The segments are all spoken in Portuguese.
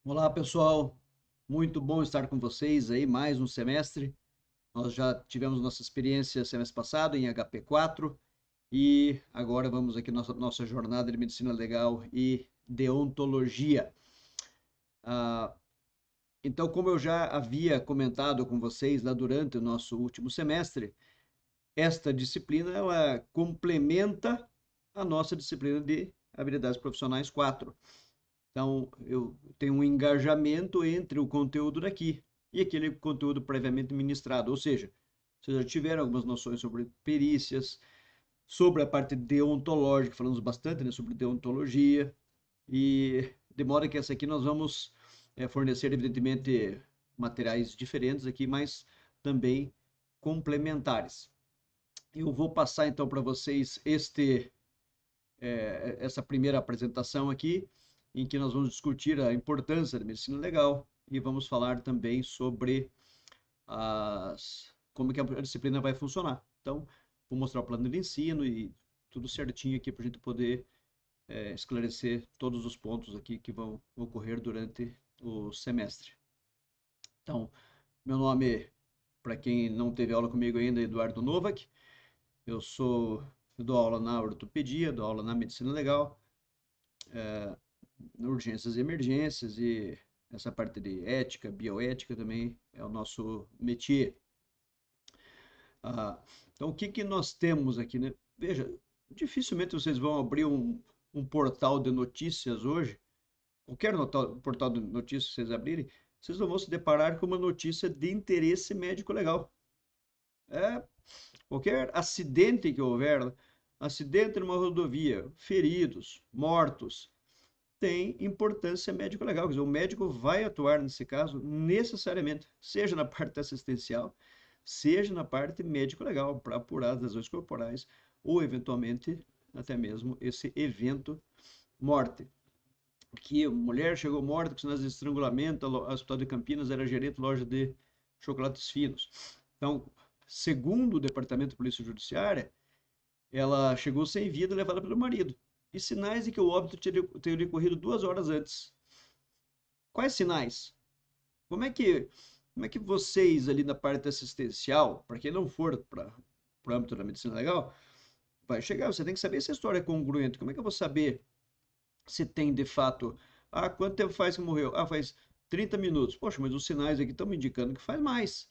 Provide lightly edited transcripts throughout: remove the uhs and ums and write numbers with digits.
Olá, pessoal. Muito bom estar com vocês aí mais um semestre. Nós já tivemos nossa experiência semestre passado em HP4 e agora vamos aqui nossa jornada de medicina legal e deontologia. Ah, então, como eu já havia comentado com vocês lá durante o nosso último semestre, esta disciplina ela complementa a nossa disciplina de habilidades profissionais 4. Então, eu tenho um engajamento entre o conteúdo daqui e aquele conteúdo previamente ministrado. Ou seja, vocês já tiveram algumas noções sobre perícias, sobre a parte deontológica, falamos bastante, né, sobre deontologia, e de modo que essa aqui nós vamos fornecer, evidentemente, materiais diferentes aqui, mas também complementares. Eu vou passar então para vocês essa primeira apresentação aqui, em que nós vamos discutir a importância da medicina legal e vamos falar também sobre como que a disciplina vai funcionar. Então, vou mostrar o plano de ensino e tudo certinho aqui para a gente poder esclarecer todos os pontos aqui que vão ocorrer durante o semestre. Então, meu nome, para quem não teve aula comigo ainda, é Eduardo Novak. Eu dou aula na ortopedia, dou aula na medicina legal, urgências e emergências e essa parte de ética, bioética também é o nosso métier. Então, o que que nós temos aqui, né? Veja, dificilmente vocês vão abrir um portal de notícias hoje, qualquer portal de notícias que vocês abrirem, vocês não vão se deparar com uma notícia de interesse médico legal. É, qualquer acidente que houver, acidente numa rodovia, feridos, mortos, tem importância médico-legal. Quer dizer, o médico vai atuar nesse caso necessariamente, seja na parte assistencial, seja na parte médico-legal, para apurar as lesões corporais ou, eventualmente, até mesmo esse evento morte. Que a mulher chegou morta com sinais de estrangulamento, o Hospital de Campinas era gerente de loja de chocolates finos. Então, segundo o Departamento de Polícia Judiciária, ela chegou sem vida levada pelo marido. E sinais de que o óbito teria ocorrido 2 horas antes. Quais sinais? Como é que, como é que vocês ali na parte assistencial, para quem não for para o âmbito da medicina legal, vai chegar, você tem que saber se a história é congruente. Como é que eu vou saber se tem de fato, quanto tempo faz que morreu? Faz 30 minutos. Poxa, mas os sinais aqui estão me indicando que faz mais.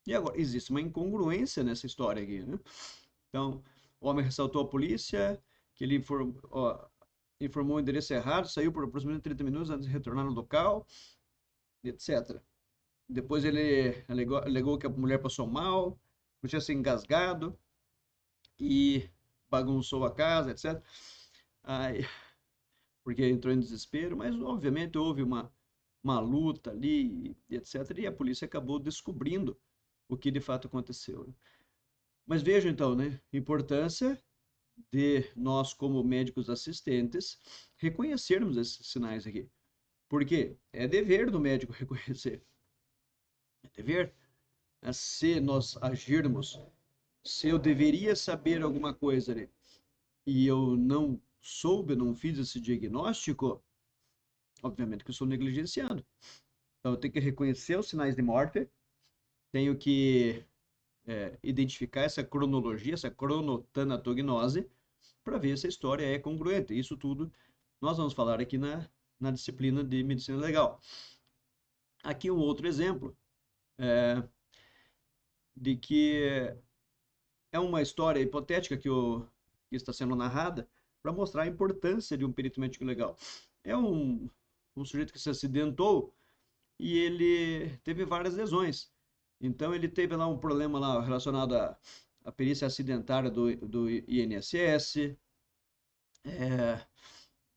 E agora, existe uma incongruência nessa história aqui, né? Então, o homem ressaltou à polícia que ele informou o endereço errado, saiu por aproximadamente 30 minutos antes de retornar no local, etc. Depois ele alegou que a mulher passou mal, que tinha se engasgado e bagunçou a casa, etc. Aí, porque entrou em desespero, mas obviamente houve uma luta ali, etc. E a polícia acabou descobrindo o que de fato aconteceu. Mas vejam então, né? Importância de nós, como médicos assistentes, reconhecermos esses sinais aqui. Porque é dever do médico reconhecer. É dever. Se nós agirmos, se eu deveria saber alguma coisa ali, e eu não soube, não fiz esse diagnóstico, obviamente que eu sou negligenciado. Então eu tenho que reconhecer os sinais de morte, tenho que identificar essa cronologia, essa cronotanatognose, para ver se a história é congruente. Isso tudo nós vamos falar aqui na disciplina de medicina legal. Aqui um outro exemplo de que é uma história hipotética que está sendo narrada para mostrar a importância de um perito médico legal. É um sujeito que se acidentou e ele teve várias lesões. Então ele teve lá um problema lá relacionado à perícia acidentária do INSS.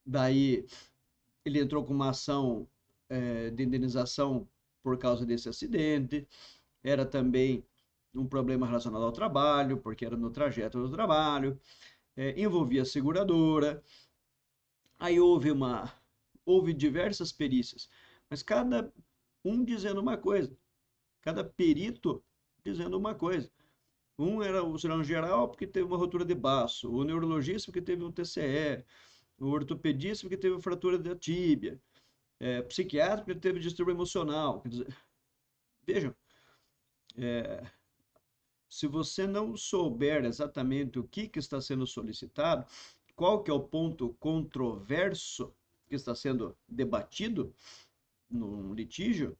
Daí ele entrou com uma ação de indenização por causa desse acidente. Era também um problema relacionado ao trabalho, porque era no trajeto do trabalho, envolvia a seguradora. Aí houve diversas perícias, mas cada um dizendo uma coisa, cada perito dizendo uma coisa. Um era o cirurgião geral porque teve uma rotura de baço, o neurologista porque teve um TCE, o ortopedista porque teve uma fratura da tíbia. psiquiátrico, ele teve distúrbio emocional. Quer dizer, vejam, se você não souber exatamente o que está sendo solicitado, qual que é o ponto controverso que está sendo debatido no litígio,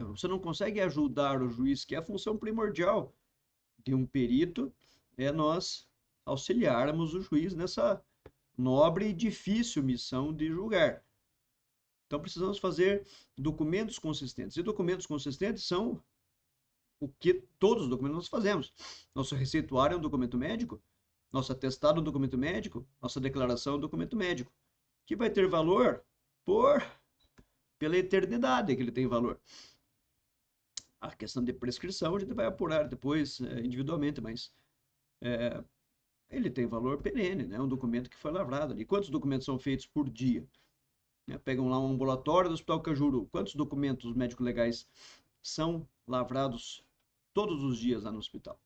você não consegue ajudar o juiz, que é a função primordial de um perito, é nós auxiliarmos o juiz nessa nobre e difícil missão de julgar. Então precisamos fazer documentos consistentes. E documentos consistentes são o que todos os documentos nós fazemos. Nosso receituário é um documento médico, nosso atestado é um documento médico, nossa declaração é um documento médico, que vai ter valor pela eternidade que ele tem valor. A questão de prescrição a gente vai apurar depois individualmente, mas ele tem valor perene, né? É um documento que foi lavrado ali. Quantos documentos são feitos por dia? Pegam lá um ambulatório do Hospital Cajuru. Quantos documentos médico-legais são lavrados todos os dias lá no hospital?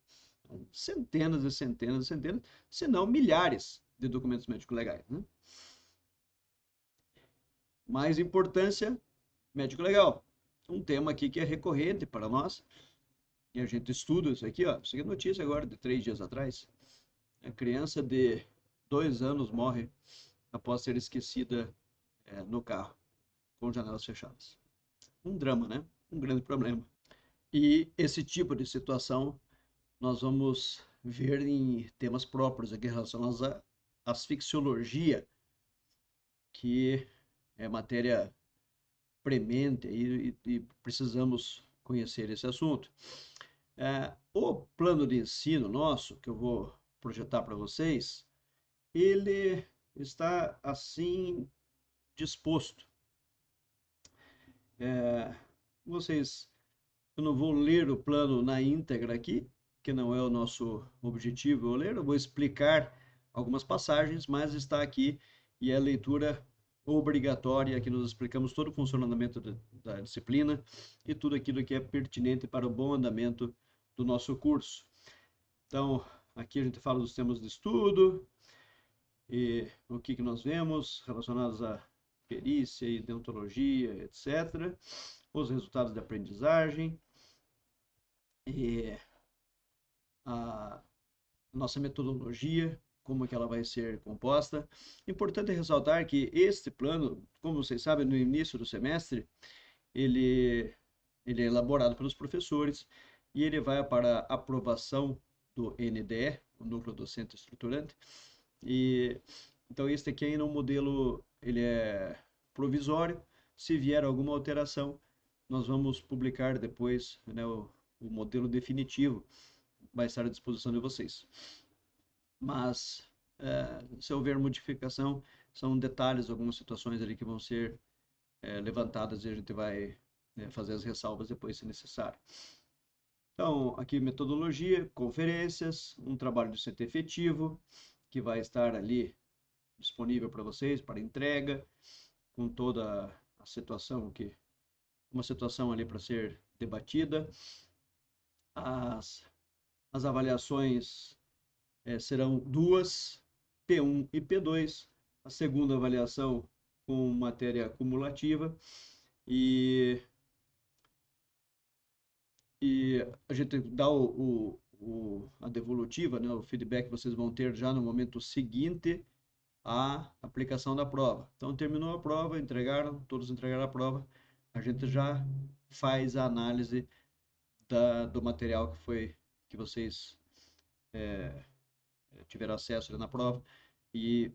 Centenas e centenas e centenas, se não milhares de documentos médico-legais, né? Mais importância, médico-legal. Um tema aqui que é recorrente para nós, e a gente estuda isso aqui, ó. Isso aqui é notícia agora, de 3 dias atrás. A criança de 2 anos morre após ser esquecida no carro, com janelas fechadas. Um drama, né? Um grande problema. E esse tipo de situação nós vamos ver em temas próprios aqui relacionados à asfixiologia, que é matéria premente e precisamos conhecer esse assunto. O plano de ensino nosso, que eu vou projetar para vocês, ele está assim disposto. Vocês, eu não vou ler o plano na íntegra aqui, que não é o nosso objetivo eu ler, eu vou explicar algumas passagens, mas está aqui e é leitura obrigatória, que nós explicamos todo o funcionamento da disciplina e tudo aquilo que é pertinente para o bom andamento do nosso curso. Então, aqui a gente fala dos temas de estudo e o que nós vemos relacionados à perícia e deontologia, etc. Os resultados da aprendizagem e a nossa metodologia, como que ela vai ser composta. Importante ressaltar que este plano, como vocês sabem, no início do semestre, ele é elaborado pelos professores e ele vai para aprovação do NDE, o Núcleo Docente Estruturante. E então este aqui ainda é um modelo, ele é provisório. Se vier alguma alteração, nós vamos publicar depois, né, o modelo definitivo vai estar à disposição de vocês. Mas se houver modificação, são detalhes, algumas situações ali que vão ser levantadas e a gente vai fazer as ressalvas depois, se necessário. Então, aqui metodologia, conferências, um trabalho docente efetivo, que vai estar ali disponível para vocês, para entrega, com toda a situação uma situação ali para ser debatida. As avaliações serão duas, P1 e P2, a segunda avaliação com matéria acumulativa e a gente dá a devolutiva, né, o feedback que vocês vão ter já no momento seguinte à aplicação da prova. Então, terminou a prova, todos entregaram a prova, a gente já faz a análise do material que vocês tiveram acesso na prova e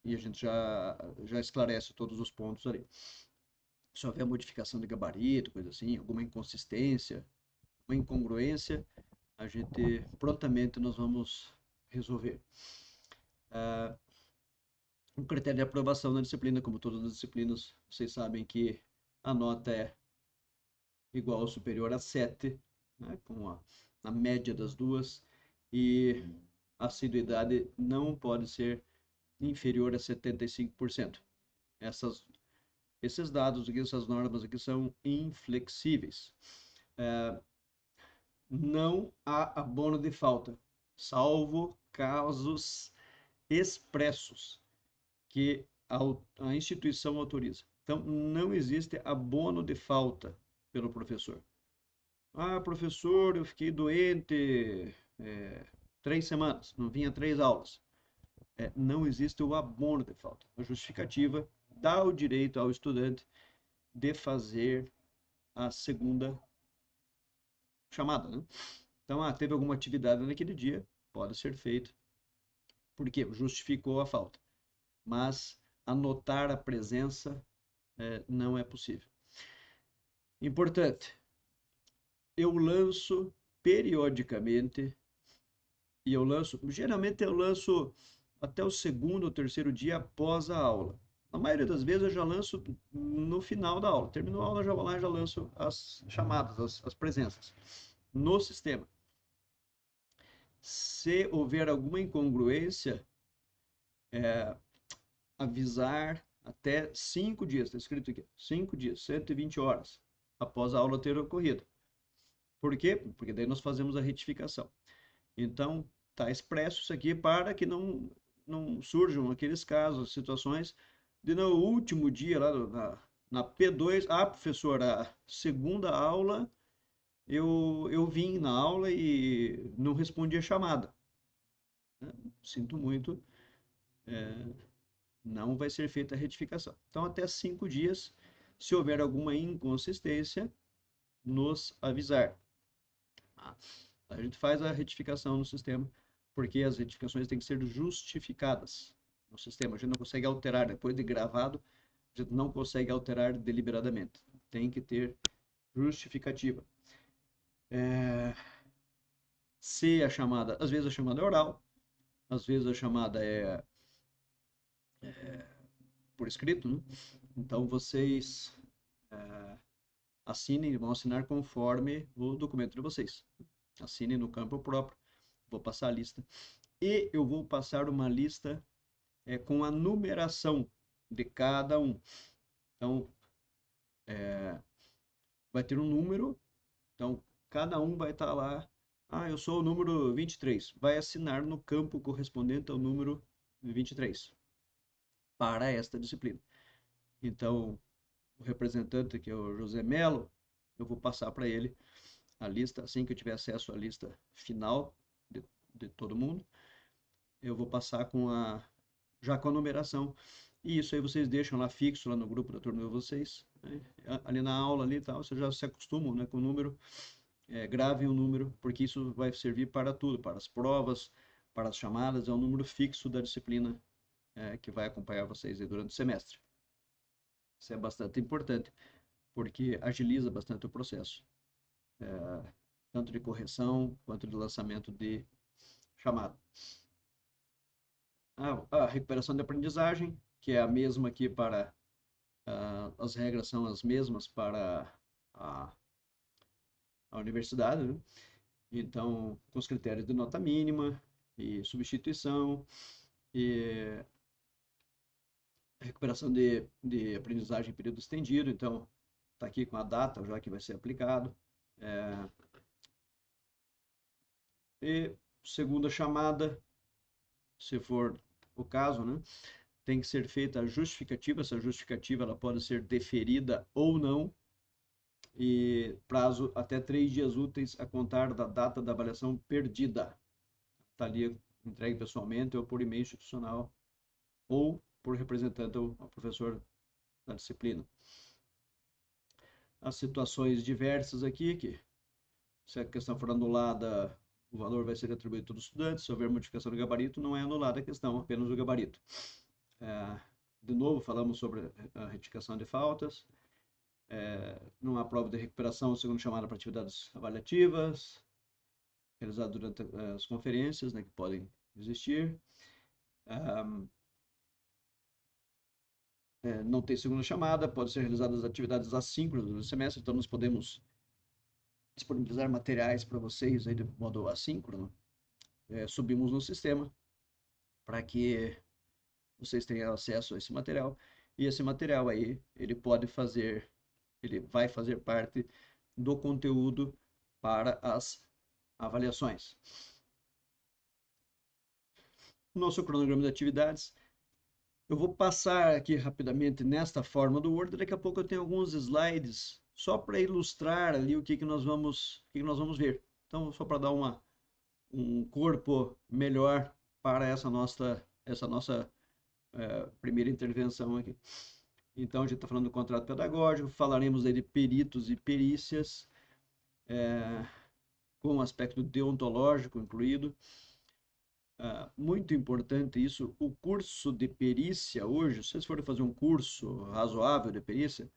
a gente já esclarece todos os pontos ali. Se houver modificação de gabarito, coisa assim, alguma inconsistência, uma incongruência, a gente prontamente nós vamos resolver. Um critério de aprovação na disciplina, como todas as disciplinas, vocês sabem que a nota é igual ou superior a 7, né, com a média das duas, e a assiduidade não pode ser inferior a 75%. Esses dados aqui, essas normas aqui são inflexíveis. Não há abono de falta, salvo casos expressos que a instituição autoriza. Então, não existe abono de falta pelo professor. Ah, professor, eu fiquei doente 3 semanas, não vinha 3 aulas. Não existe o abono de falta. A justificativa dá o direito ao estudante de fazer a segunda chamada, né? Então, teve alguma atividade naquele dia, pode ser feito, porque justificou a falta. Mas anotar a presença não é possível. Importante, eu lanço periodicamente, e geralmente eu lanço até o segundo ou terceiro dia após a aula. Na maioria das vezes eu já lanço no final da aula. Terminou a aula, eu já vou lá e já lanço as chamadas, as presenças no sistema. Se houver alguma incongruência, avisar até 5 dias, está escrito aqui, 5 dias, 120 horas após a aula ter ocorrido. Por quê? Porque daí nós fazemos a retificação. Então, está expresso isso aqui para que não surjam aqueles casos, situações de no último dia, lá na P2, professor, a segunda aula, eu vim na aula e não respondi a chamada. Sinto muito, não vai ser feita a retificação. Então, até 5 dias, se houver alguma inconsistência, nos avisar. A gente faz a retificação no sistema, porque as retificações têm que ser justificadas no sistema. A gente não consegue alterar, depois de gravado, a gente não consegue alterar deliberadamente. Tem que ter justificativa. Se a chamada, às vezes a chamada é oral, às vezes a chamada é por escrito, né? Então vocês assinem, vão assinar conforme o documento de vocês. Assinem no campo próprio, vou passar a lista. E eu vou passar uma lista com a numeração de cada um. Então, vai ter um número, então cada um vai estar lá. Eu sou o número 23. Vai assinar no campo correspondente ao número 23 para esta disciplina. Então, o representante, que é o José Melo, eu vou passar para ele a lista, assim que eu tiver acesso à lista final de todo mundo, eu vou passar já com a numeração. E isso aí vocês deixam lá fixo lá no grupo da turma de vocês, né? Ali na aula ali e tal, vocês já se acostumam, né, com o número, gravem o número, porque isso vai servir para tudo, para as provas, para as chamadas, é um número fixo da disciplina que vai acompanhar vocês aí durante o semestre. Isso é bastante importante, porque agiliza bastante o processo, tanto de correção quanto de lançamento de chamada. A recuperação de aprendizagem, que é a mesma aqui para as regras são as mesmas para a universidade, né? Então, com os critérios de nota mínima e substituição, e recuperação de aprendizagem em período estendido, então está aqui com a data já que vai ser aplicado. E segunda chamada, se for o caso, né, tem que ser feita a justificativa. Essa justificativa ela pode ser deferida ou não, e prazo até 3 dias úteis a contar da data da avaliação perdida. Está ali entregue pessoalmente ou por e-mail institucional ou por representante ao professor da disciplina. As situações diversas aqui, que se a questão for anulada, o valor vai ser atribuído a todos os estudantes. Se houver modificação do gabarito, não é anulada a questão, apenas o gabarito. De novo, falamos sobre a retificação de faltas. Não há prova de recuperação, segundo chamada para atividades avaliativas, realizadas durante as conferências, né, que podem existir. Não tem segunda chamada, pode ser realizadas atividades assíncronas no semestre, então nós podemos disponibilizar materiais para vocês aí de modo assíncrono. Subimos no sistema para que vocês tenham acesso a esse material, e esse material aí, ele vai fazer parte do conteúdo para as avaliações. Nosso cronograma de atividades Eu vou passar aqui rapidamente nesta forma do Word, daqui a pouco eu tenho alguns slides só para ilustrar ali o que que nós vamos ver. Então, só para dar um corpo melhor para essa nossa primeira intervenção aqui. Então, a gente está falando do contrato pedagógico, falaremos aí de peritos e perícias, com um aspecto deontológico incluído. Muito importante isso, o curso de perícia hoje, se vocês forem fazer um curso razoável de perícia,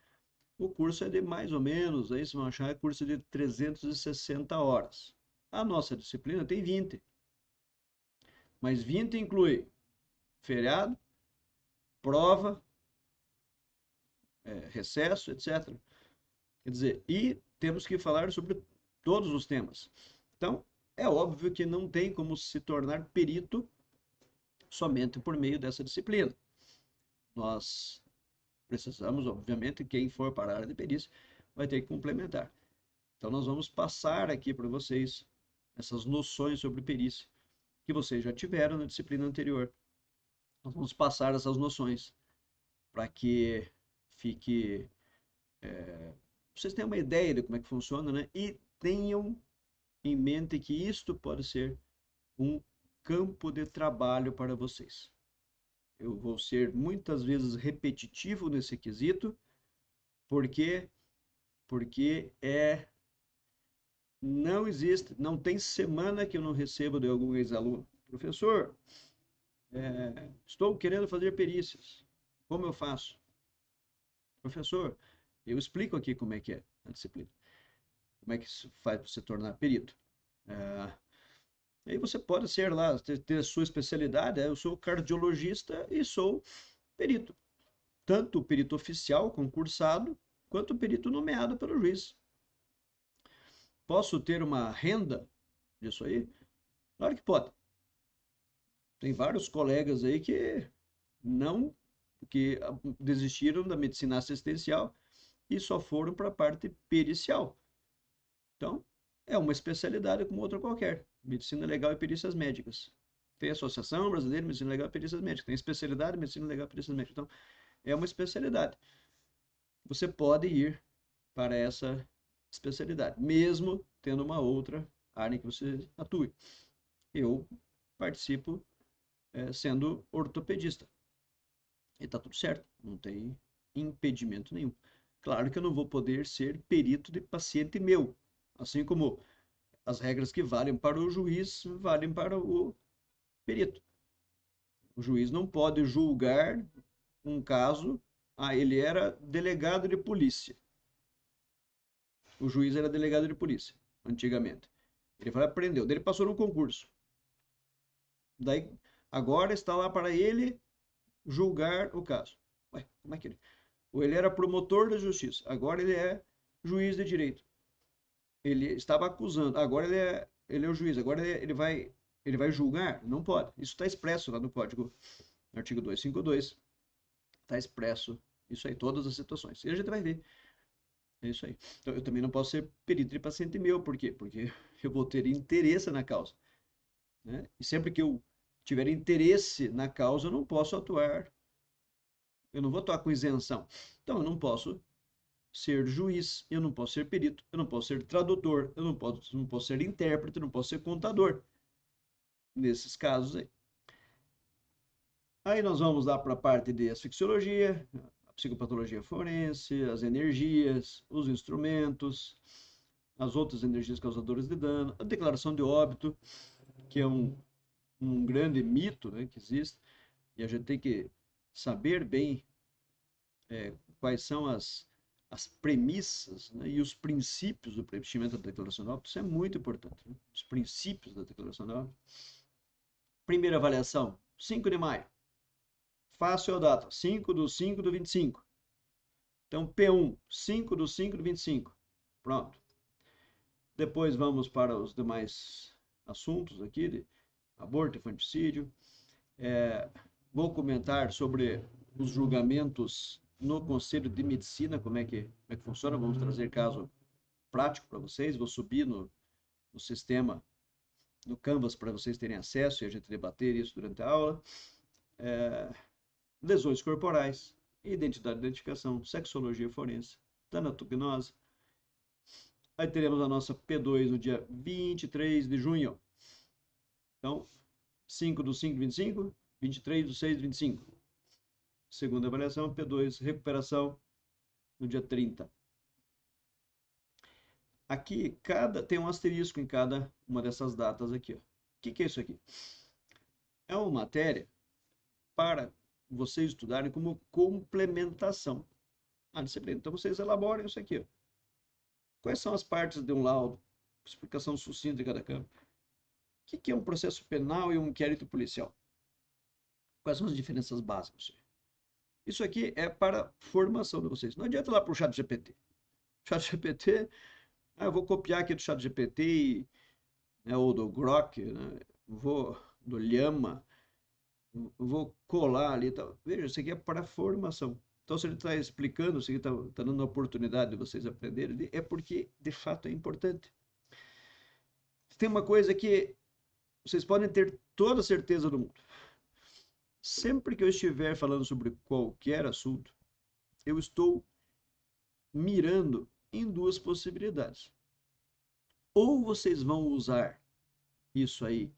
o curso é de mais ou menos, aí vocês vão achar, é curso de 360 horas. A nossa disciplina tem 20, mas 20 inclui feriado, prova, recesso, etc. Quer dizer, e temos que falar sobre todos os temas. Então, é óbvio que não tem como se tornar perito somente por meio dessa disciplina. Nós precisamos, obviamente, quem for para a área de perícia vai ter que complementar. Então, nós vamos passar aqui para vocês essas noções sobre perícia que vocês já tiveram na disciplina anterior. Nós vamos passar essas noções para que fique vocês tenham uma ideia de como é que funciona, né? E tenham em mente que isto pode ser um campo de trabalho para vocês. Eu vou ser muitas vezes repetitivo nesse quesito, porque não existe, não tem semana que eu não recebo de algum ex-aluno. Professor, estou querendo fazer perícias. Como eu faço? Professor, eu explico aqui como é que é a disciplina. Como é que se faz para se tornar perito. É, aí você pode ser lá, ter a sua especialidade. Eu sou cardiologista e sou perito. Tanto perito oficial, concursado, quanto perito nomeado pelo juiz. Posso ter uma renda disso aí? Claro que pode. Tem vários colegas aí que não, que desistiram da medicina assistencial e só foram para a parte pericial. Então, é uma especialidade como outra qualquer. Medicina legal e perícias médicas. Tem a Associação Brasileira de Medicina Legal e Perícias Médicas. Tem especialidade de Medicina Legal e Perícias Médicas. Então, é uma especialidade. Você pode ir para essa especialidade, mesmo tendo uma outra área em que você atue. Eu participo sendo ortopedista. E está tudo certo, não tem impedimento nenhum. Claro que eu não vou poder ser perito de paciente meu, assim como as regras que valem para o juiz valem para o perito. O juiz não pode julgar um caso. Ele era delegado de polícia. O juiz era delegado de polícia, antigamente. Ele foi aprendeu, daí ele passou no concurso. Daí, agora está lá para ele julgar o caso. Ué, como é que ele? Ou ele era promotor da justiça, agora ele é juiz de direito. Ele estava acusando, agora ele é o juiz, agora ele vai julgar? Não pode. Isso está expresso lá no código, no artigo 252, está expresso isso aí, todas as situações. E a gente vai ver. É isso aí. Então, eu também não posso ser perito de paciente meu, por quê? Porque eu vou ter interesse na causa, né? E sempre que eu tiver interesse na causa, eu não posso atuar, eu não vou atuar com isenção. Então, eu não posso ser juiz, eu não posso ser perito, eu não posso ser tradutor, eu não posso ser intérprete, eu não posso ser contador. Nesses casos aí. Aí nós vamos lá para a parte de asfixiologia, a psicopatologia forense, as energias, os instrumentos, as outras energias causadoras de dano, a declaração de óbito, que é um grande mito, né, que existe, e a gente tem que saber bem quais são as premissas, né, e os princípios do preenchimento da declaração de óbito. Isso é muito importante, né? Os princípios da declaração de óbito. Primeira avaliação, 5 de maio. Fácil a data, 5/5/25. Então, P1, 5/5/25. Pronto. Depois vamos para os demais assuntos aqui, de aborto e infanticídio. Vou comentar sobre os julgamentos no Conselho de Medicina, como é que funciona. Vamos trazer caso prático para vocês. Vou subir no sistema, no Canvas, para vocês terem acesso e a gente debater isso durante a aula. lesões corporais, identidade e identificação, sexologia forense, tanatognose. Aí teremos a nossa P2 no dia 23 de junho. Então, 5/5/25, 23/6/25. Segunda avaliação, P2, recuperação no dia 30. Aqui, tem um asterisco em cada uma dessas datas aqui. Ó. O que é isso aqui? É uma matéria para vocês estudarem como complementação à disciplina. Então, vocês elaborem isso aqui. Ó. Quais são as partes de um laudo? Explicação sucinta de cada campo. O que é um processo penal e um inquérito policial? Quais são as diferenças básicas? Isso aqui é para formação de vocês. Não adianta ir lá para o ChatGPT. ChatGPT, eu vou copiar aqui do ChatGPT, ou do Grok, né? Do Llama, vou colar ali. Tá? Veja, isso aqui é para formação. Então, se ele está explicando, se ele está dando a oportunidade de vocês aprenderem, é porque, de fato, é importante. Tem uma coisa que vocês podem ter toda a certeza do mundo. Sempre que eu estiver falando sobre qualquer assunto, eu estou mirando em duas possibilidades. Ou vocês vão usar isso aí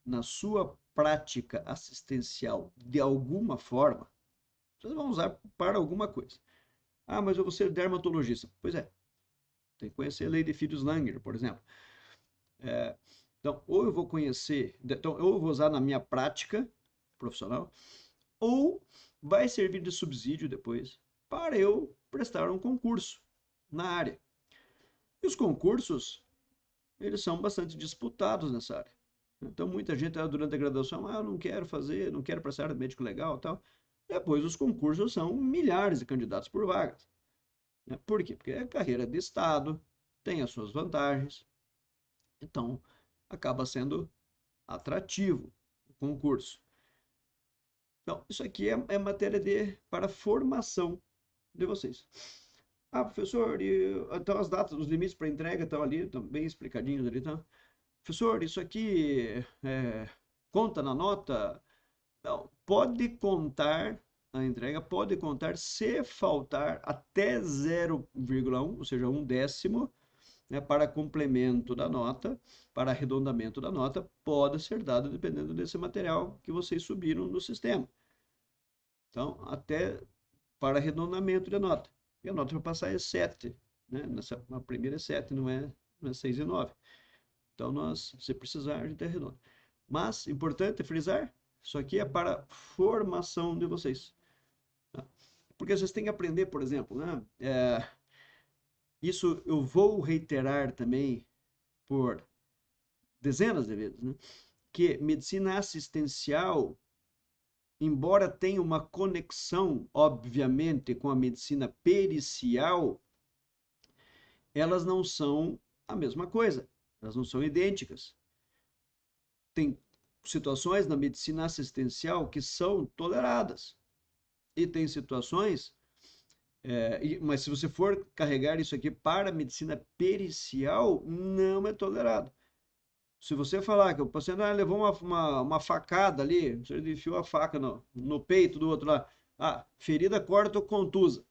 na sua prática assistencial de alguma forma, vocês vão usar para alguma coisa. Ah, mas eu vou ser dermatologista. Pois é, tem que conhecer a lei de Filhos-Langer, por exemplo. Então, ou eu vou usar na minha prática profissional, ou vai servir de subsídio depois para eu prestar um concurso na área. E os concursos, eles são bastante disputados nessa área. Então, muita gente durante a graduação, eu não quero fazer, não quero prestar médico legal e tal. Depois, os concursos são milhares de candidatos por vagas. Por quê? Porque é carreira de Estado, tem as suas vantagens. Então, acaba sendo atrativo o concurso. Então, isso aqui é matéria para formação de vocês. Ah, professor, então as datas, os limites para entrega estão ali, estão bem explicadinhos ali, tá? Professor, isso aqui conta na nota? Não, pode contar a entrega, pode contar se faltar até 0,1, ou seja, 1/10, né, para complemento da nota, para arredondamento da nota, pode ser dado dependendo desse material que vocês subiram no sistema. Então, até para arredondamento da nota. E a nota para passar é 7, né? Na primeira é 7, não é 6 e 9. Então, se precisar, a gente arredonda. Mas, importante frisar, isso aqui é para formação de vocês. Tá? Porque vocês têm que aprender, por exemplo, né? Isso eu vou reiterar também por dezenas de vezes, né? Que medicina assistencial, embora tenha uma conexão, obviamente, com a medicina pericial, elas não são a mesma coisa, elas não são idênticas. Tem situações na medicina assistencial que são toleradas, e tem situações, mas se você for carregar isso aqui para a medicina pericial, não é tolerado. Se você falar que o paciente levou uma facada ali, você enfiou a faca no peito do outro lá, ferida corta ou contusa.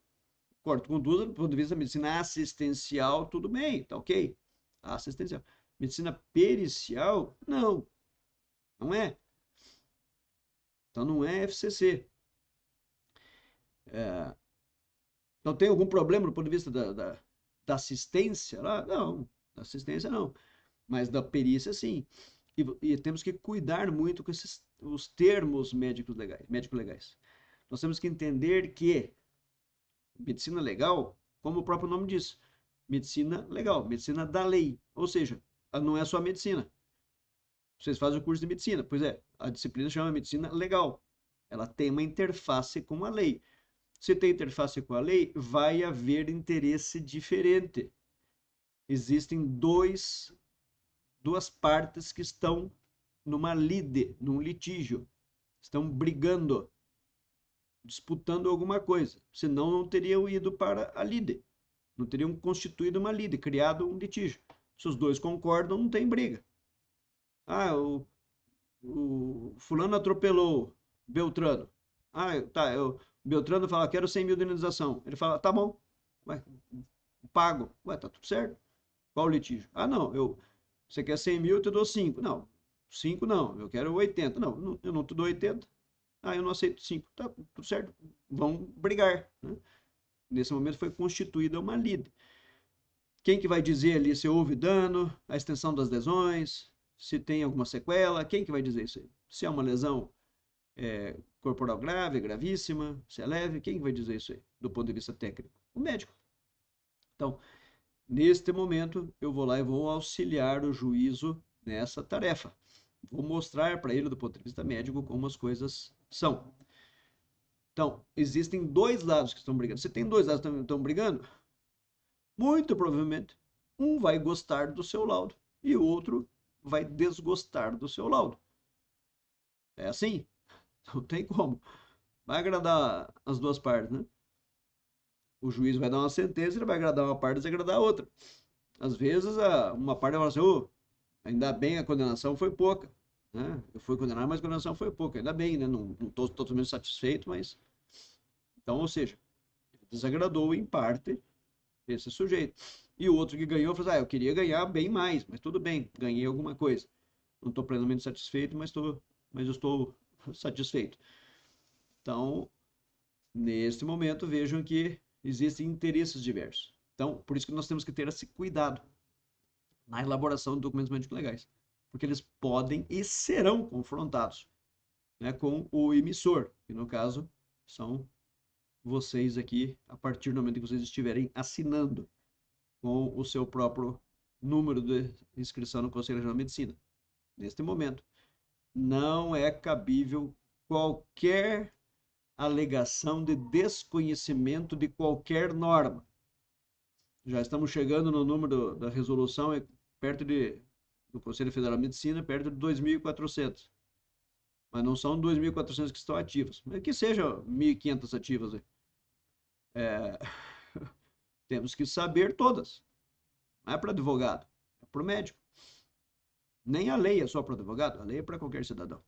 Corta ou contusa, do ponto de vista da medicina assistencial, tudo bem, tá ok. Assistencial. Medicina pericial, não. Não é. Então não é FCC. Então tem algum problema do ponto de vista da assistência lá? Não, da assistência não. Mas da perícia, sim. E temos que cuidar muito com os termos médico-legais. Nós temos que entender que medicina legal, como o próprio nome diz, medicina legal, medicina da lei. Ou seja, não é só medicina. Vocês fazem o curso de medicina. Pois é, a disciplina chama medicina legal. Ela tem uma interface com a lei. Se tem interface com a lei, vai haver interesse diferente. Existem duas partes que estão numa lide, num litígio. Estão brigando, disputando alguma coisa. Senão não teriam ido para a lide. Não teriam constituído uma lide, criado um litígio. Se os dois concordam, não tem briga. O fulano atropelou Beltrano. Tá, Beltrano fala, quero 100 mil de indenização. Ele fala, tá bom, ué, pago. Ué, tá tudo certo. Qual o litígio? Ah, não, você quer 100 mil, eu te dou 5. Não, 5 não, eu quero 80. Não, eu não te dou 80. Ah, eu não aceito 5. Tá, tudo certo. Vamos brigar, né? Nesse momento foi constituída uma lide. Quem que vai dizer ali se houve dano, a extensão das lesões, se tem alguma sequela? Quem que vai dizer isso aí? Se é uma lesão corporal grave, gravíssima, se é leve, quem que vai dizer isso aí, do ponto de vista técnico? O médico. Então, neste momento, eu vou lá e vou auxiliar o juízo nessa tarefa. Vou mostrar para ele, do ponto de vista médico, como as coisas são. Então, existem dois lados que estão brigando. Se tem dois lados que estão brigando, muito provavelmente um vai gostar do seu laudo e o outro vai desgostar do seu laudo. É assim? Não tem como. Vai agradar as duas partes, né? O juiz vai dar uma sentença, ele vai agradar uma parte e desagradar a outra. Às vezes, uma parte vai falar assim, oh, ainda bem a condenação foi pouca. Né? Eu fui condenado, mas a condenação foi pouca. Ainda bem, né? Não estou totalmente satisfeito, mas... Então, ou seja, desagradou em parte esse sujeito. E o outro que ganhou falou assim, eu queria ganhar bem mais, mas tudo bem, ganhei alguma coisa. Não estou plenamente satisfeito, mas eu estou satisfeito. Então, neste momento, vejam que existem interesses diversos. Então, por isso que nós temos que ter esse cuidado na elaboração de documentos médicos legais, porque eles podem e serão confrontados, né, com o emissor, que no caso são vocês aqui, a partir do momento que vocês estiverem assinando com o seu próprio número de inscrição no Conselho Regional de Medicina. Neste momento, não é cabível qualquer alegação de desconhecimento de qualquer norma. Já estamos chegando no número da resolução, perto do Conselho Federal de Medicina, perto de 2.400. Mas não são 2.400 que estão ativas. Mas que seja 1.500 ativas. É, temos que saber todas. Não é para advogado, é para o médico. Nem a lei é só para advogado, a lei é para qualquer cidadão.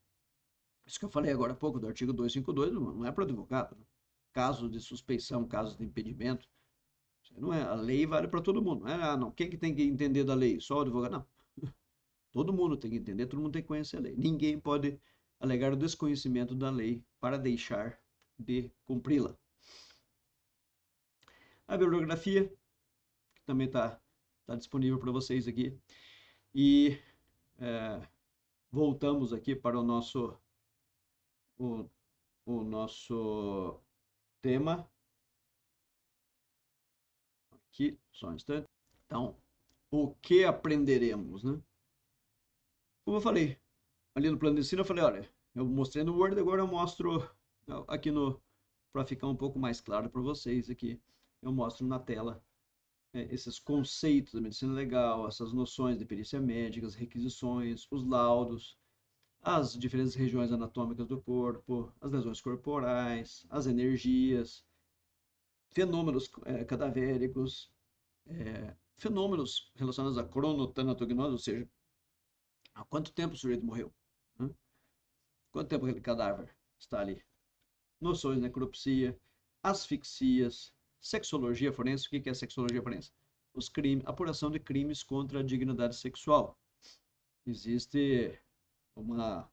Isso que eu falei agora há pouco do artigo 252 não é para advogado. Né? Casos de suspeição, casos de impedimento. Não é, a lei vale para todo mundo. Não é, não. Quem que tem que entender da lei? Só o advogado? Não. Todo mundo tem que entender, todo mundo tem que conhecer a lei. Ninguém pode alegar o desconhecimento da lei para deixar de cumpri-la. A bibliografia, que também tá disponível para vocês aqui. E voltamos aqui para o, o nosso tema. Aqui, só um instante. Então, o que aprenderemos, né? Como eu falei, ali no plano de ensino, eu falei, olha, eu mostrei no Word, agora eu mostro aqui para ficar um pouco mais claro para vocês aqui. Eu mostro na tela esses conceitos da medicina legal, essas noções de perícia médica, as requisições, os laudos, as diferentes regiões anatômicas do corpo, as lesões corporais, as energias, fenômenos cadavéricos, fenômenos relacionados à cronotanatognose, ou seja, há quanto tempo o sujeito morreu? Né? Quanto tempo aquele cadáver está ali? Noções de necropsia, asfixias, sexologia forense. O que é sexologia forense? Os crimes, apuração de crimes contra a dignidade sexual. Existe uma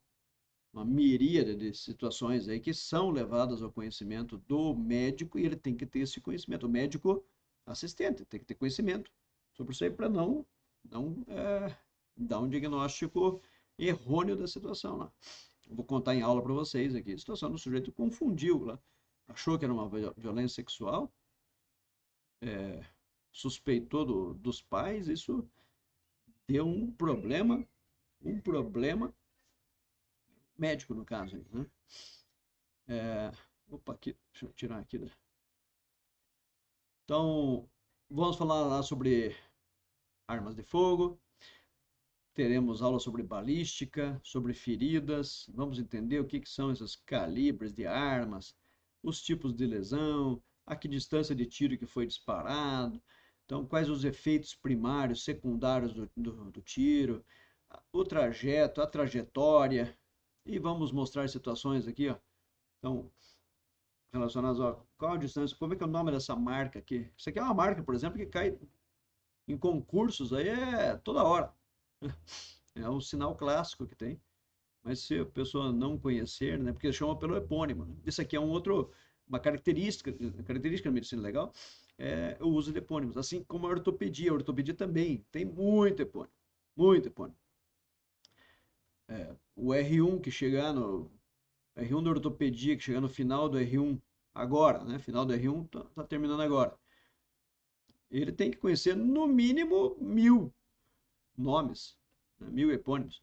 miríade de situações aí que são levadas ao conhecimento do médico e ele tem que ter esse conhecimento. O médico assistente tem que ter conhecimento sobre isso aí para não dar um diagnóstico errôneo da situação lá. Vou contar em aula para vocês aqui. A situação do sujeito confundiu lá. Achou que era uma violência sexual, suspeitou dos pais, isso deu um problema médico no caso aí, né? Opa, aqui, deixa eu tirar aqui. Então, vamos falar lá sobre armas de fogo. Teremos aula sobre balística, sobre feridas. Vamos entender o que são esses calibres de armas, os tipos de lesão, a que distância de tiro que foi disparado. Então, quais os efeitos primários, secundários do tiro, o trajeto, a trajetória. E vamos mostrar situações aqui, ó. Então, relacionadas a qual a distância, como é que é o nome dessa marca aqui? Isso aqui é uma marca, por exemplo, que cai em concursos aí toda hora. É um sinal clássico que tem. Mas se a pessoa não conhecer, né, porque chama pelo epônimo, né? Isso aqui é uma característica da medicina legal, é o uso de epônimos. Assim como a ortopedia também tem muito epônimo, muito epônimo. O R1 que chegar no R1 da ortopedia, que chegar no final do R1 agora, né? Final do R1 tá terminando agora. Ele tem que conhecer no mínimo 1.000 nomes, né? 1.000 epônimos.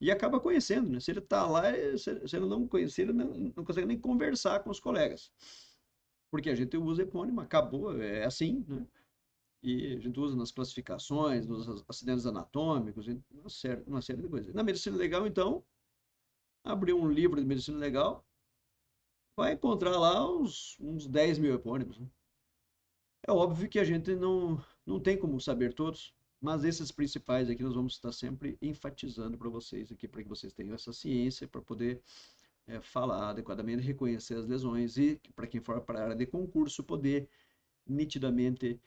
E acaba conhecendo, né? Se ele está lá, se ele não conhecer, ele não consegue nem conversar com os colegas. Porque a gente usa epônimo, acabou, é assim, né? E a gente usa nas classificações, nos acidentes anatômicos, uma série de coisas. Na medicina legal, então, abrir um livro de medicina legal, vai encontrar lá uns 10.000 epônimos, né? É óbvio que a gente não tem como saber todos, mas esses principais aqui nós vamos estar sempre enfatizando para vocês aqui, para que vocês tenham essa ciência, para poder falar adequadamente, reconhecer as lesões e, para quem for para a área de concurso, poder nitidamente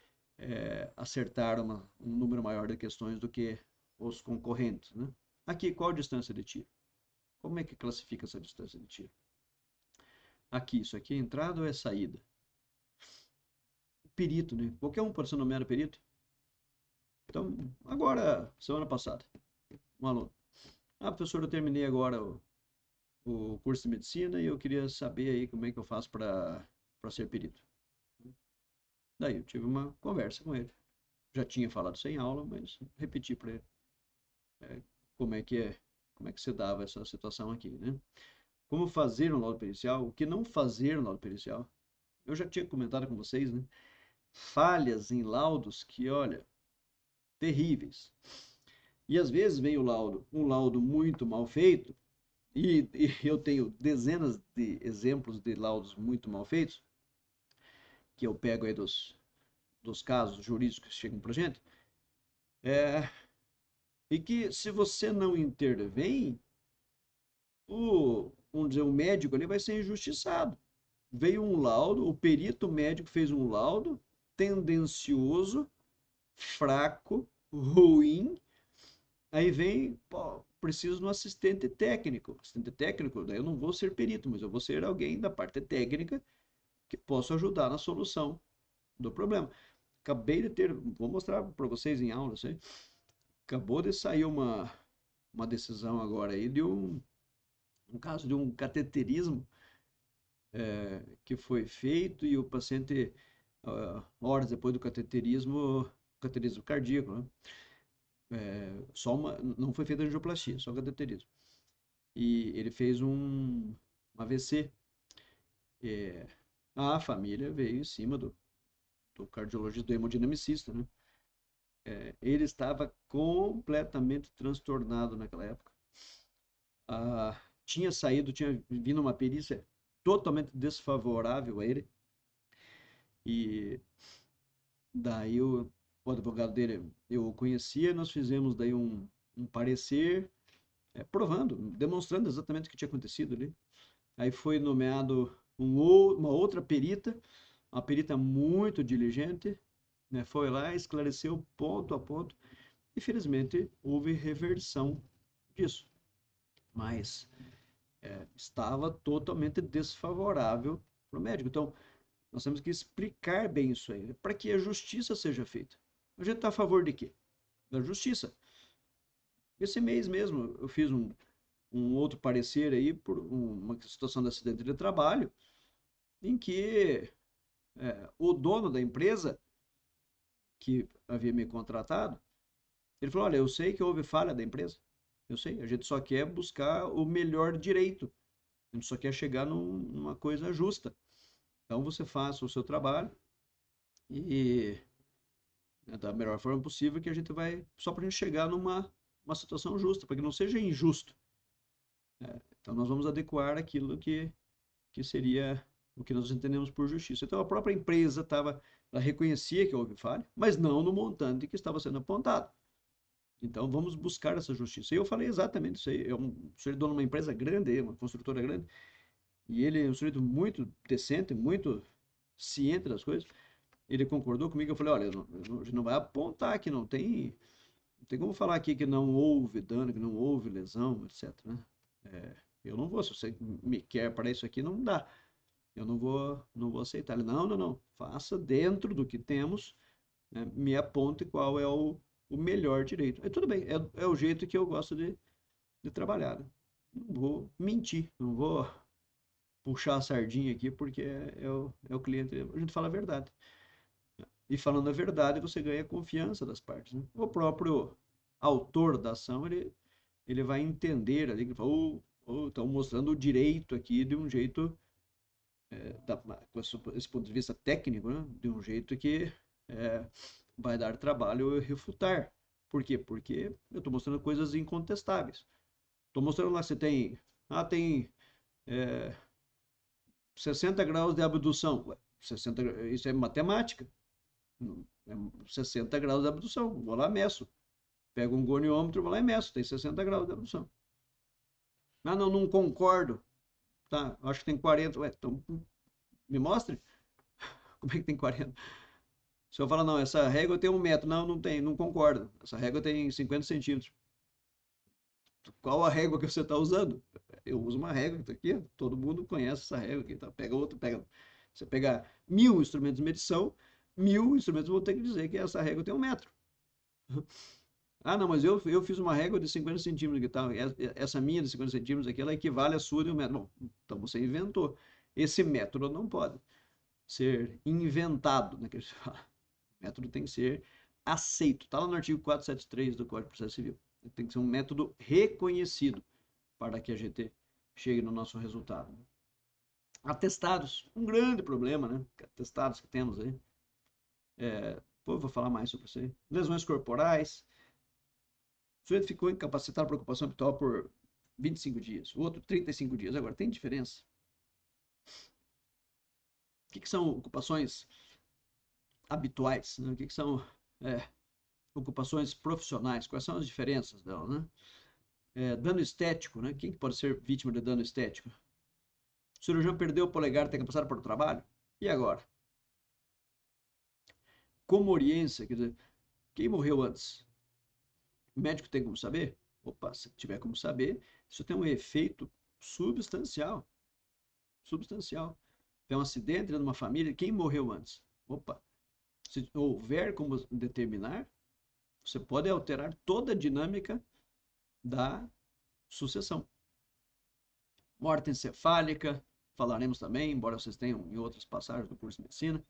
acertar um número maior de questões do que os concorrentes, né? Aqui, qual a distância de tiro? Como é que classifica essa distância de tiro? Aqui, isso aqui é entrada ou é saída? Perito, né? Qualquer um pode ser nomeado perito. Então, agora, semana passada, um aluno. Ah, professor, eu terminei agora o curso de medicina e eu queria saber aí como é que eu faço para ser perito. Daí eu tive uma conversa com ele. Já tinha falado isso em aula, mas repeti para ele como é que é, como é que se dava essa situação aqui, né? Como fazer um laudo pericial, o que não fazer no laudo pericial. Eu já tinha comentado com vocês, né? Falhas em laudos que, olha, terríveis. E às vezes vem um laudo muito mal feito, e eu tenho dezenas de exemplos de laudos muito mal feitos, que eu pego aí dos casos jurídicos que chegam pra gente, é, e que se você não intervém, vamos dizer, o médico ali vai ser injustiçado. Veio um laudo, o perito médico fez um laudo tendencioso, fraco, ruim, aí vem, pô, preciso de um assistente técnico. Assistente técnico, daí eu não vou ser perito, mas eu vou ser alguém da parte técnica que possa ajudar na solução do problema. Acabei de ter, vou mostrar para vocês em aula, assim, acabou de sair uma decisão agora aí de um caso de um cateterismo que foi feito e o paciente, horas depois do cateterismo cardíaco, né? Só não foi feita angioplastia, só cateterismo. E ele fez um AVC. É, a família veio em cima do cardiologista, do hemodinamicista, né? Ele estava completamente transtornado naquela época. Tinha vindo uma perícia totalmente desfavorável a ele. E daí o advogado dele, eu o conhecia, nós fizemos daí um parecer, provando, demonstrando exatamente o que tinha acontecido ali. Aí foi nomeado uma outra perita, uma perita muito diligente, né? Foi lá, esclareceu ponto a ponto, e felizmente houve reversão disso. Mas estava totalmente desfavorável para o médico. Então, nós temos que explicar bem isso aí, para que a justiça seja feita. A gente está a favor de quê? Da justiça. Esse mês mesmo eu fiz um outro parecer aí por uma situação de acidente de trabalho, em que o dono da empresa que havia me contratado, ele falou, olha, eu sei que houve falha da empresa, eu sei, a gente só quer buscar o melhor direito, a gente só quer chegar numa coisa justa. Então você faça o seu trabalho e da melhor forma possível que a gente vai, só para a gente chegar uma situação justa, para que não seja injusto. Então nós vamos adequar aquilo que seria o que nós entendemos por justiça. Então a própria empresa ela reconhecia que houve falha, mas não no montante que estava sendo apontado. Então vamos buscar essa justiça. E eu falei exatamente isso aí. Eu sou dono de uma empresa grande, uma construtora grande, E ele é um sujeito muito decente, muito ciente das coisas. Ele concordou comigo. Eu falei: olha, a gente não vai apontar que não tem como falar aqui que não houve dano, que não houve lesão, etc, né? Eu não vou, se você me quer para isso aqui, não dá. Eu não vou aceitar. Ele: não, não, não. Faça dentro do que temos, né, me aponte qual é o melhor direito. Aí tudo bem, é o jeito que eu gosto de trabalhar, né? Não vou mentir, não vou puxar a sardinha aqui porque é o cliente, a gente fala a verdade. E falando a verdade, você ganha a confiança das partes, né? O próprio autor da ação, ele vai entender ali, que fala: estão mostrando o direito aqui de um jeito, com esse ponto de vista técnico, né? De um jeito que é, vai dar trabalho eu refutar. Por quê? Porque eu estou mostrando coisas incontestáveis. Estou mostrando lá que você tem é, 60 graus de abdução. Ué, 60, isso é matemática. É 60 graus de abdução. Vou lá, meço. Pego um goniômetro, vou lá e meço. Tem 60 graus de abdução. Ah, não, não concordo. Tá, acho que tem 40. Ué, então me mostre como é que tem 40. Se eu falar: não, essa régua tem 1 metro. Não, não tem, não concordo. Essa régua tem 50 centímetros. Qual a régua que você está usando? Eu uso uma régua que está aqui, todo mundo conhece essa régua aqui, tá? Pega outra, pega. Você pegar 1.000 instrumentos de medição, 1.000 instrumentos vão ter que dizer que essa régua tem 1 metro. Ah, não, mas eu fiz uma régua de 50 centímetros e tal. Essa minha de 50 centímetros aqui, ela equivale à sua de 1 metro. Bom, então você inventou. Esse método não pode ser inventado, né, que eles falam. O método tem que ser aceito. Está lá no artigo 473 do Código de Processo Civil. Tem que ser um método reconhecido para que a gente chegue no nosso resultado. Atestados, um grande problema, né? Atestados que temos aí. Pô, eu vou falar mais sobre isso aí. Lesões corporais. O sujeito ficou incapacitado por ocupação habitual por 25 dias, o outro 35 dias. Agora, tem diferença? O que são ocupações habituais? Né? O que são é, ocupações profissionais? Quais são as diferenças delas, né? Dano estético, né? Quem pode ser vítima de dano estético? O cirurgião perdeu o polegar, tem que passar por trabalho? E agora? Comoriência, quer dizer, quem morreu antes? O médico tem como saber? Opa, se tiver como saber, isso tem um efeito substancial. Substancial. Tem um acidente dentro de uma família, quem morreu antes? Opa, se houver como determinar, você pode alterar toda a dinâmica da sucessão. Morte encefálica, falaremos também, embora vocês tenham em outras passagens do curso de medicina.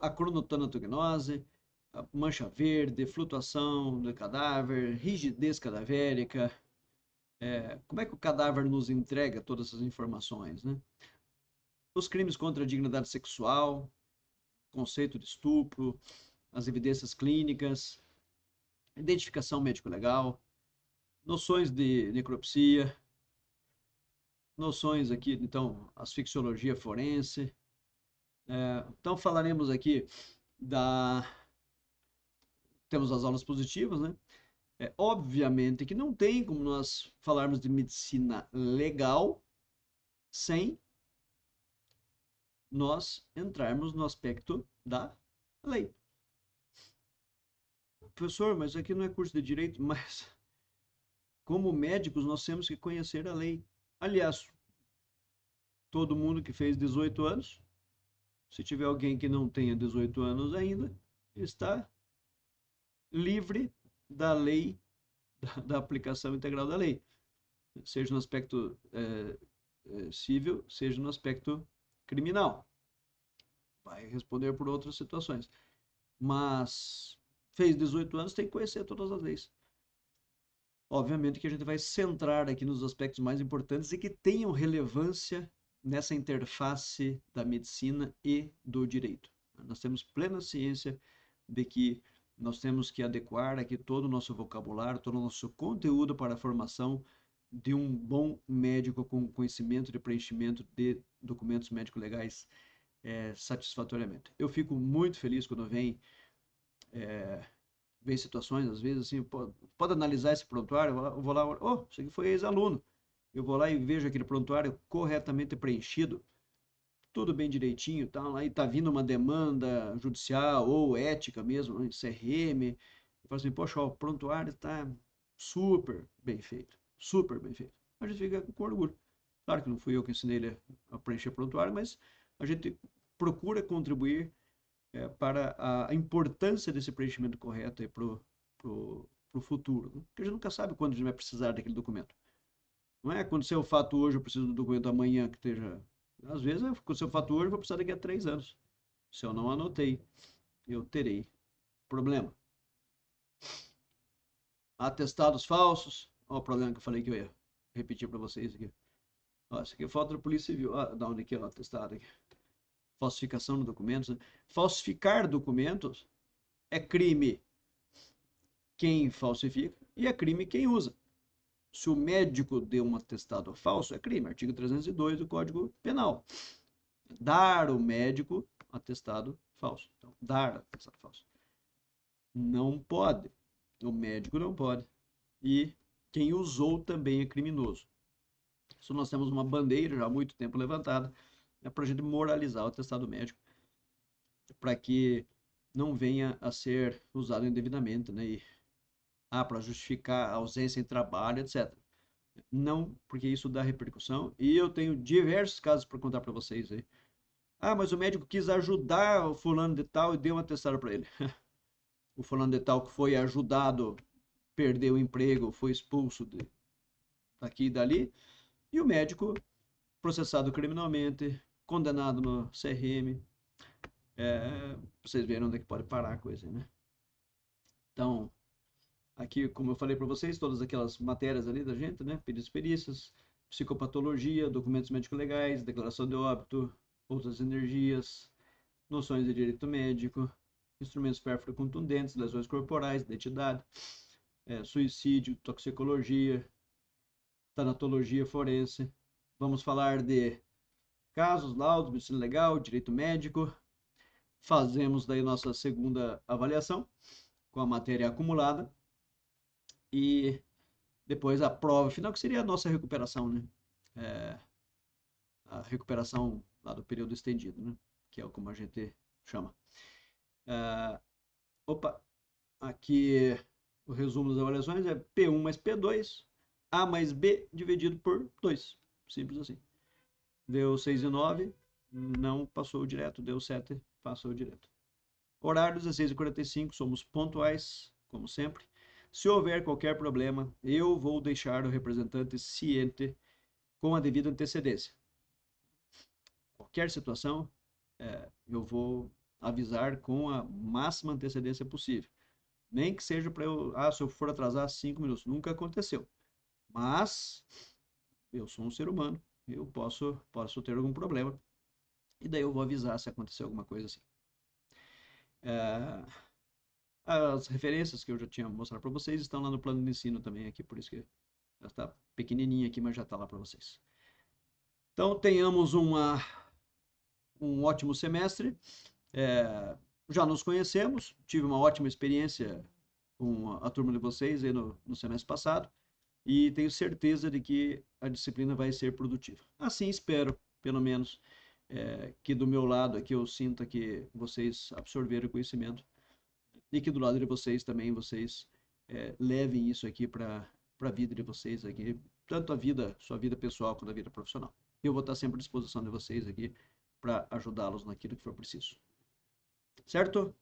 A cronotanatognose, a mancha verde, flutuação do cadáver, rigidez cadavérica. Como é que o cadáver nos entrega todas essas informações, né? Os crimes contra a dignidade sexual, conceito de estupro, as evidências clínicas, identificação médico-legal, noções de necropsia, noções aqui, então, asfixiologia forense. Então, falaremos aqui da... Temos as aulas positivas, né? Obviamente que não tem como nós falarmos de medicina legal sem nós entrarmos no aspecto da lei. Professor, mas aqui não é curso de direito, mas como médicos nós temos que conhecer a lei. Aliás, todo mundo que fez 18 anos, se tiver alguém que não tenha 18 anos ainda, está livre da lei, da aplicação integral da lei, seja no aspecto civil, seja no aspecto criminal. Vai responder por outras situações. Mas fez 18 anos, tem que conhecer todas as leis. Obviamente que a gente vai centrar aqui nos aspectos mais importantes e que tenham relevância nessa interface da medicina e do direito. Nós temos plena ciência de que nós temos que adequar aqui todo o nosso vocabulário, todo o nosso conteúdo para a formação de um bom médico com conhecimento de preenchimento de documentos médico-legais satisfatoriamente. Eu fico muito feliz quando vem situações, às vezes, assim, pode analisar esse prontuário, eu vou lá, isso aqui foi ex-aluno. eu vou lá e vejo aquele prontuário corretamente preenchido, tudo bem direitinho, tá lá, e tá vindo uma demanda judicial ou ética mesmo, né, CRM, eu falo assim, poxa, ó, o prontuário tá super bem feito, super bem feito. A gente fica com orgulho. Claro que não fui eu que ensinei ele a preencher prontuário, mas a gente procura contribuir para a importância desse preenchimento correto para o futuro, né? Porque a gente nunca sabe quando a gente vai precisar daquele documento. Não é aconteceu o fato hoje, eu preciso do documento amanhã que esteja. Às vezes, aconteceu o fato hoje, eu vou precisar daqui a 3 anos. Se eu não anotei, eu terei problema. Atestados falsos. Olha o problema que eu falei que eu ia repetir para vocês aqui. Ó, isso aqui é foto da Polícia Civil. Ah, da onde aqui, ó, atestado aqui. Falsificação de documentos, né? Falsificar documentos é crime quem falsifica e é crime quem usa. Se o médico deu um atestado falso, é crime, artigo 302 do Código Penal. Dar o médico atestado falso. Então, dar atestado falso. Não pode. O médico não pode. E quem usou também é criminoso. Isso nós temos uma bandeira já há muito tempo levantada, para a gente moralizar o atestado médico, para que não venha a ser usado indevidamente, né? E, para justificar a ausência em trabalho, etc. Não, porque isso dá repercussão. E eu tenho diversos casos para contar para vocês aí. Ah, mas o médico quis ajudar o fulano de tal e deu um atestado para ele. O fulano de tal que foi ajudado, perdeu o emprego, foi expulso daqui e dali. E o médico processado criminalmente, condenado no CRM. Vocês verem onde é que pode parar a coisa, né? Então, aqui, como eu falei para vocês, todas aquelas matérias ali da gente, né? Perícias, psicopatologia, documentos médico-legais, declaração de óbito, outras energias, noções de direito médico, instrumentos supérfluos contundentes, lesões corporais, identidade, suicídio, toxicologia, tanatologia forense. Vamos falar de casos, laudos, medicina legal, direito médico. Fazemos daí nossa segunda avaliação com a matéria acumulada e depois a prova final, que seria a nossa recuperação, né? É, a recuperação lá do período estendido, né? Que é como a gente chama. Opa, aqui o resumo das avaliações é P1 mais P2, A mais B dividido por 2. Simples assim. Deu 6,9, não passou direto. Deu 7, passou direto. Horário 16h45, somos pontuais, como sempre. Se houver qualquer problema, eu vou deixar o representante ciente com a devida antecedência. Qualquer situação, eu vou avisar com a máxima antecedência possível. Nem que seja para eu, se eu for atrasar 5 minutos. Nunca aconteceu. Mas eu sou um ser humano, eu posso ter algum problema. E daí eu vou avisar se acontecer alguma coisa assim. As referências que eu já tinha mostrado para vocês estão lá no plano de ensino também aqui, por isso que ela está pequenininha aqui, mas já está lá para vocês. Então tenhamos um ótimo semestre. Já nos conhecemos, tive uma ótima experiência com a turma de vocês aí no semestre passado e tenho certeza de que a disciplina vai ser produtiva. Assim espero, pelo menos, que do meu lado aqui eu sinta que vocês absorveram o conhecimento e que do lado de vocês também vocês levem isso aqui para a vida de vocês aqui, tanto sua vida pessoal quanto a vida profissional. Eu vou estar sempre à disposição de vocês aqui para ajudá-los naquilo que for preciso. Certo?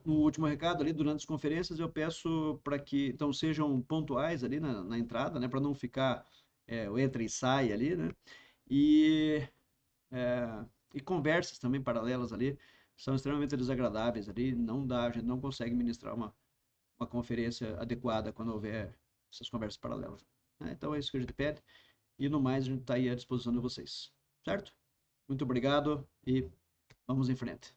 No último recado ali, durante as conferências, eu peço para que então sejam pontuais ali na entrada, né, para não ficar o entra e sai ali, né? E, e conversas também paralelas ali são extremamente desagradáveis ali, não dá, a gente não consegue ministrar uma conferência adequada quando houver essas conversas paralelas. Né? Então é isso que a gente pede e no mais a gente está aí à disposição de vocês, certo? Muito obrigado e vamos em frente.